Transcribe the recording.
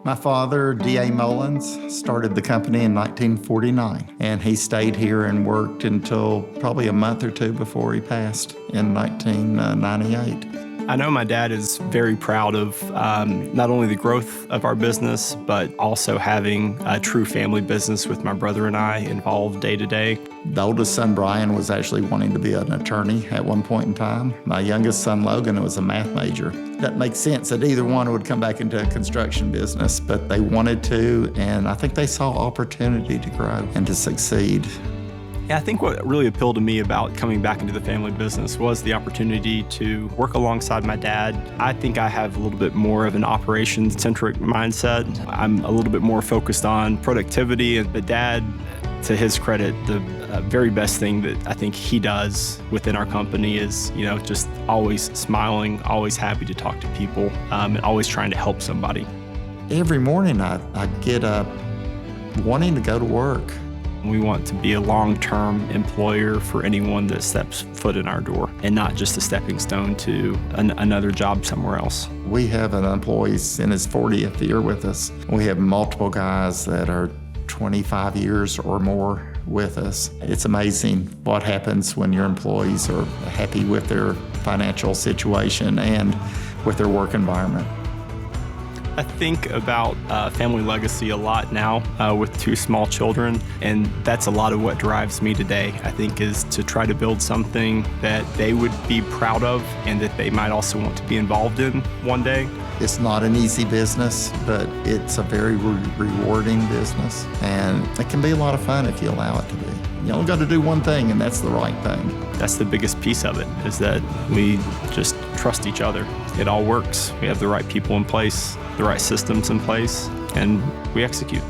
My father, D.A. Mullins, started the company in 1949, and he stayed here and worked until probably a month or two before he passed in 1998. I know my dad is very proud of not only the growth of our business, but also having a true family business with my brother and I involved day to day. The oldest son, Bryan, was actually wanting to be an attorney at one point in time. My youngest son, Logan, was a math major. That makes sense that either one would come back into a construction business, but they wanted to, and I think they saw opportunity to grow and to succeed. Yeah, I think what really appealed to me about coming back into the family business was the opportunity to work alongside my dad. I think I have a little bit more of an operations-centric mindset. I'm a little bit more focused on productivity, and the dad, to his credit, the very best thing that I think he does within our company is, just always smiling, always happy to talk to people, and always trying to help somebody. Every morning I get up wanting to go to work. We want to be a long-term employer for anyone that steps foot in our door, and not just a stepping stone to another job somewhere else. We have an employee in his 40th year with us. We have multiple guys that are 25 years or more with us. It's amazing what happens when your employees are happy with their financial situation and with their work environment. I think about family legacy a lot now with two small children, and that's a lot of what drives me today, I think, is to try to build something that they would be proud of and that they might also want to be involved in one day. It's not an easy business, but it's a very rewarding business, and it can be a lot of fun if you allow it to be. You only got to do one thing, and that's the right thing. That's the biggest piece of it, is that we just trust each other. It all works. We have the right people in place, the right systems in place, and we execute.